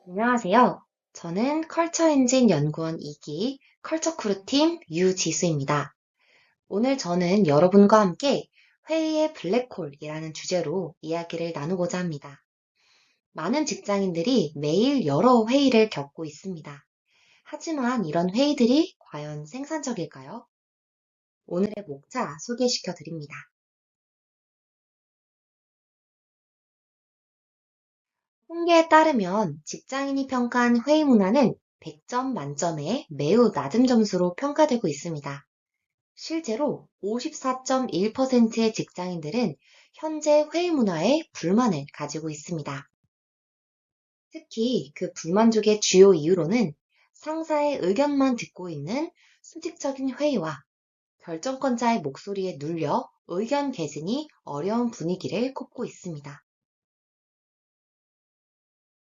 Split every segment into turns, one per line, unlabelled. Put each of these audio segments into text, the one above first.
안녕하세요. 저는 컬처 엔진 연구원 2기 컬처 크루팀 유지수입니다. 오늘 저는 여러분과 함께 회의의 블랙홀이라는 주제로 이야기를 나누고자 합니다. 많은 직장인들이 매일 여러 회의를 겪고 있습니다. 하지만 이런 회의들이 과연 생산적일까요? 오늘의 목차 소개시켜 드립니다. 통계에 따르면 직장인이 평가한 회의 문화는 100점 만점에 매우 낮은 점수로 평가되고 있습니다. 실제로 54.1%의 직장인들은 현재 회의 문화에 불만을 가지고 있습니다. 특히 그 불만족의 주요 이유로는 상사의 의견만 듣고 있는 수직적인 회의와 결정권자의 목소리에 눌려 의견 개진이 어려운 분위기를 꼽고 있습니다.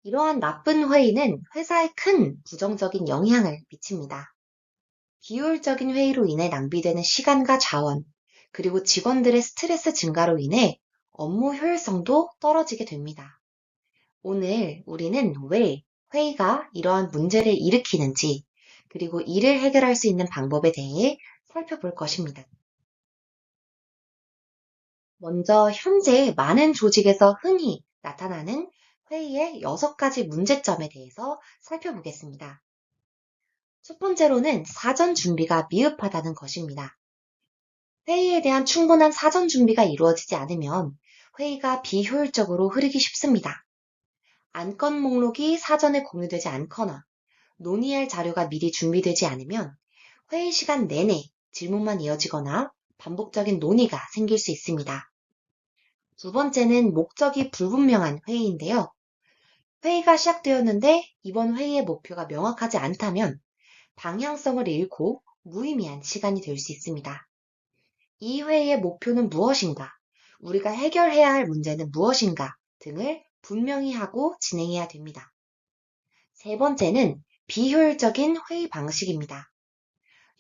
이러한 나쁜 회의는 회사에 큰 부정적인 영향을 미칩니다. 비효율적인 회의로 인해 낭비되는 시간과 자원, 그리고 직원들의 스트레스 증가로 인해 업무 효율성도 떨어지게 됩니다. 오늘 우리는 왜 회의가 이러한 문제를 일으키는지, 그리고 이를 해결할 수 있는 방법에 대해 살펴볼 것입니다. 먼저 현재 많은 조직에서 흔히 나타나는 회의의 6가지 문제점에 대해서 살펴보겠습니다. 첫 번째로는 사전 준비가 미흡하다는 것입니다. 회의에 대한 충분한 사전 준비가 이루어지지 않으면 회의가 비효율적으로 흐르기 쉽습니다. 안건 목록이 사전에 공유되지 않거나 논의할 자료가 미리 준비되지 않으면 회의 시간 내내 질문만 이어지거나 반복적인 논의가 생길 수 있습니다. 두 번째는 목적이 불분명한 회의인데요. 회의가 시작되었는데 이번 회의의 목표가 명확하지 않다면 방향성을 잃고 무의미한 시간이 될 수 있습니다. 이 회의의 목표는 무엇인가, 우리가 해결해야 할 문제는 무엇인가 등을 분명히 하고 진행해야 됩니다. 세 번째는 비효율적인 회의 방식입니다.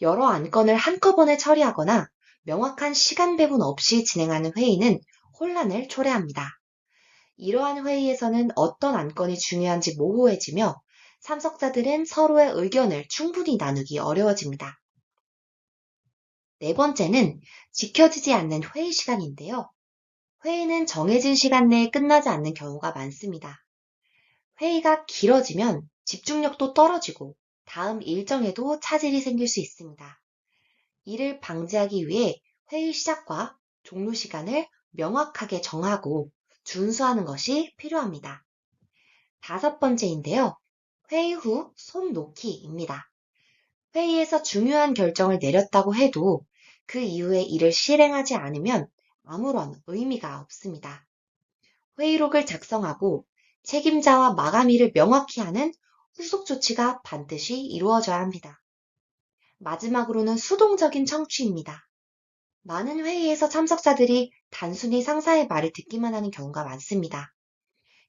여러 안건을 한꺼번에 처리하거나 명확한 시간 배분 없이 진행하는 회의는 혼란을 초래합니다. 이러한 회의에서는 어떤 안건이 중요한지 모호해지며 참석자들은 서로의 의견을 충분히 나누기 어려워집니다. 네 번째는 지켜지지 않는 회의 시간인데요. 회의는 정해진 시간 내에 끝나지 않는 경우가 많습니다. 회의가 길어지면 집중력도 떨어지고 다음 일정에도 차질이 생길 수 있습니다. 이를 방지하기 위해 회의 시작과 종료 시간을 명확하게 정하고 준수하는 것이 필요합니다. 다섯 번째인데요. 회의 후 손 놓기입니다. 회의에서 중요한 결정을 내렸다고 해도 그 이후에 이를 실행하지 않으면 아무런 의미가 없습니다. 회의록을 작성하고 책임자와 마감일을 명확히 하는 후속 조치가 반드시 이루어져야 합니다. 마지막으로는 수동적인 청취입니다. 많은 회의에서 참석자들이 단순히 상사의 말을 듣기만 하는 경우가 많습니다.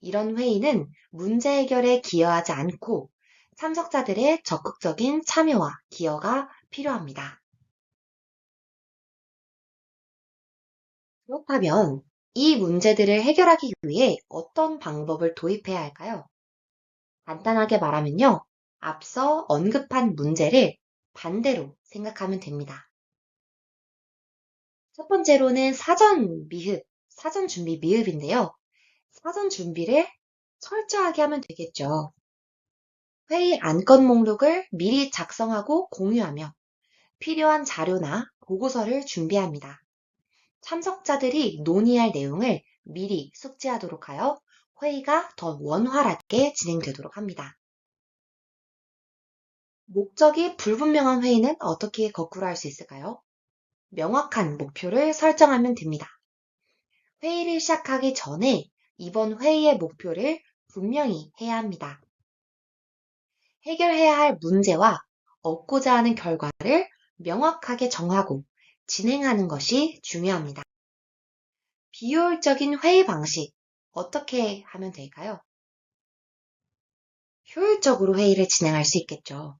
이런 회의는 문제 해결에 기여하지 않고 참석자들의 적극적인 참여와 기여가 필요합니다. 그렇다면 이 문제들을 해결하기 위해 어떤 방법을 도입해야 할까요? 간단하게 말하면요. 앞서 언급한 문제를 반대로 생각하면 됩니다. 첫 번째로는 사전 준비 미흡인데요. 사전 준비를 철저하게 하면 되겠죠. 회의 안건 목록을 미리 작성하고 공유하며 필요한 자료나 보고서를 준비합니다. 참석자들이 논의할 내용을 미리 숙지하도록 하여 회의가 더 원활하게 진행되도록 합니다. 목적이 불분명한 회의는 어떻게 거꾸로 할 수 있을까요? 명확한 목표를 설정하면 됩니다. 회의를 시작하기 전에 이번 회의의 목표를 분명히 해야 합니다. 해결해야 할 문제와 얻고자 하는 결과를 명확하게 정하고 진행하는 것이 중요합니다. 비효율적인 회의 방식, 어떻게 하면 될까요? 효율적으로 회의를 진행할 수 있겠죠.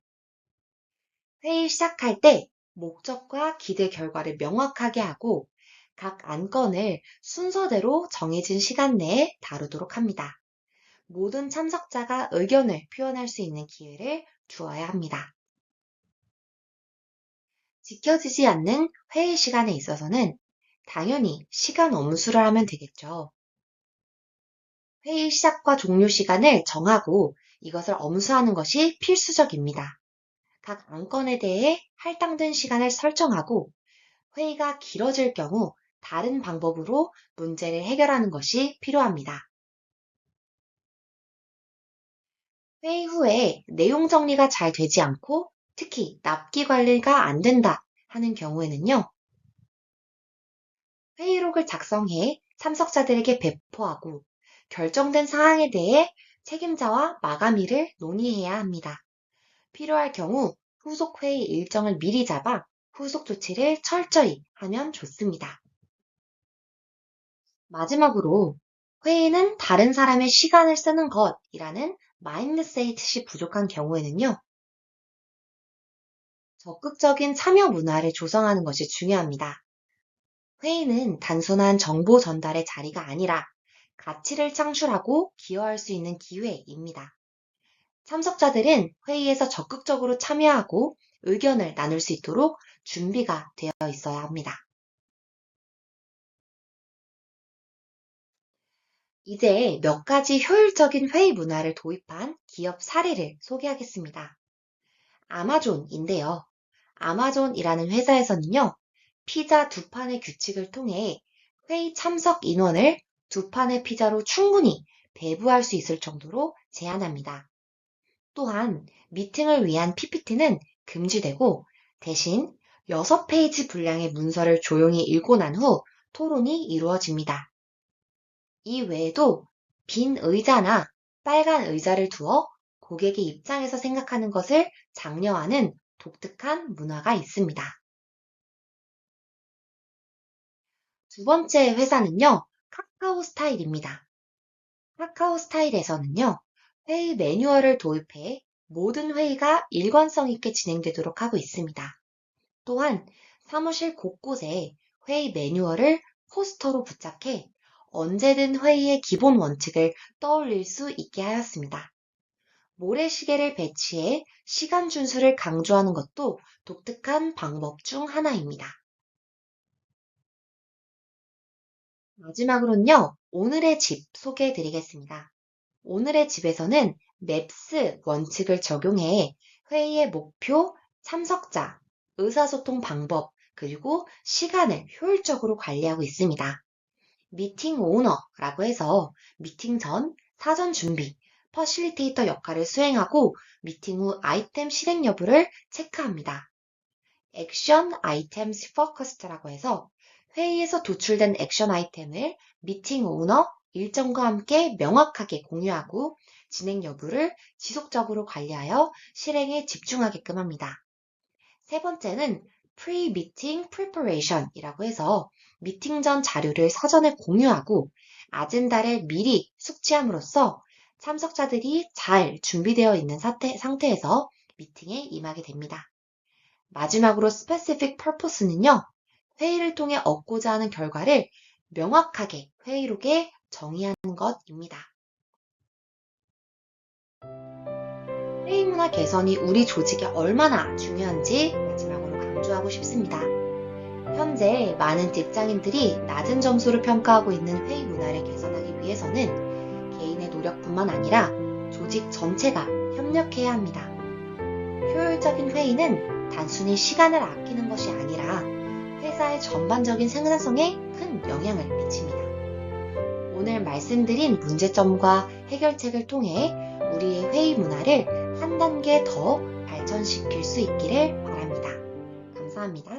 회의 시작할 때 목적과 기대 결과를 명확하게 하고 각 안건을 순서대로 정해진 시간 내에 다루도록 합니다. 모든 참석자가 의견을 표현할 수 있는 기회를 주어야 합니다. 지켜지지 않는 회의 시간에 있어서는 당연히 시간 엄수를 하면 되겠죠. 회의 시작과 종료 시간을 정하고 이것을 엄수하는 것이 필수적입니다. 각 안건에 대해 할당된 시간을 설정하고 회의가 길어질 경우 다른 방법으로 문제를 해결하는 것이 필요합니다. 회의 후에 내용 정리가 잘 되지 않고 특히 납기 관리가 안 된다 하는 경우에는요. 회의록을 작성해 참석자들에게 배포하고 결정된 사항에 대해 책임자와 마감일을 논의해야 합니다. 필요할 경우 후속 회의 일정을 미리 잡아 후속 조치를 철저히 하면 좋습니다. 마지막으로 회의는 다른 사람의 시간을 쓰는 것이라는 마인드셋이 부족한 경우에는요. 적극적인 참여 문화를 조성하는 것이 중요합니다. 회의는 단순한 정보 전달의 자리가 아니라 가치를 창출하고 기여할 수 있는 기회입니다. 참석자들은 회의에서 적극적으로 참여하고 의견을 나눌 수 있도록 준비가 되어 있어야 합니다. 이제 몇 가지 효율적인 회의 문화를 도입한 기업 사례를 소개하겠습니다. 아마존인데요. 아마존이라는 회사에서는요, 피자 두 판의 규칙을 통해 회의 참석 인원을 두 판의 피자로 충분히 배부할 수 있을 정도로 제한합니다. 또한 미팅을 위한 PPT는 금지되고 대신 6페이지 분량의 문서를 조용히 읽고 난 후 토론이 이루어집니다. 이 외에도 빈 의자나 빨간 의자를 두어 고객의 입장에서 생각하는 것을 장려하는 독특한 문화가 있습니다. 두 번째 회사는요, 카카오 스타일입니다. 카카오 스타일에서는요, 회의 매뉴얼을 도입해 모든 회의가 일관성 있게 진행되도록 하고 있습니다. 또한 사무실 곳곳에 회의 매뉴얼을 포스터로 부착해 언제든 회의의 기본 원칙을 떠올릴 수 있게 하였습니다. 모래시계를 배치해 시간 준수를 강조하는 것도 독특한 방법 중 하나입니다. 마지막으로는요, 오늘의 집 소개해 드리겠습니다. 오늘의 집에서는 맵스 원칙을 적용해 회의의 목표, 참석자, 의사소통 방법, 그리고 시간을 효율적으로 관리하고 있습니다. 미팅 오너라고 해서 미팅 전 사전 준비, 퍼실리테이터 역할을 수행하고 미팅 후 아이템 실행 여부를 체크합니다. 액션 아이템스 포커스트라고 해서 회의에서 도출된 액션 아이템을 미팅 오너 일정과 함께 명확하게 공유하고 진행 여부를 지속적으로 관리하여 실행에 집중하게끔 합니다. 세 번째는 pre-meeting preparation이라고 해서 미팅 전 자료를 사전에 공유하고 아젠다를 미리 숙지함으로써 참석자들이 잘 준비되어 있는 상태에서 미팅에 임하게 됩니다. 마지막으로 specific purpose는요, 회의를 통해 얻고자 하는 결과를 명확하게 회의록에 정의하는 것입니다. 회의 문화 개선이 우리 조직에 얼마나 중요한지 마지막으로 강조하고 싶습니다. 현재 많은 직장인들이 낮은 점수를 평가하고 있는 회의 문화를 개선하기 위해서는 개인의 노력뿐만 아니라 조직 전체가 협력해야 합니다. 효율적인 회의는 단순히 시간을 아끼는 것이 아니라 회사의 전반적인 생산성에 큰 영향을 미칩니다. 오늘 말씀드린 문제점과 해결책을 통해 우리의 회의 문화를 한 단계 더 발전시킬 수 있기를 바랍니다. 감사합니다.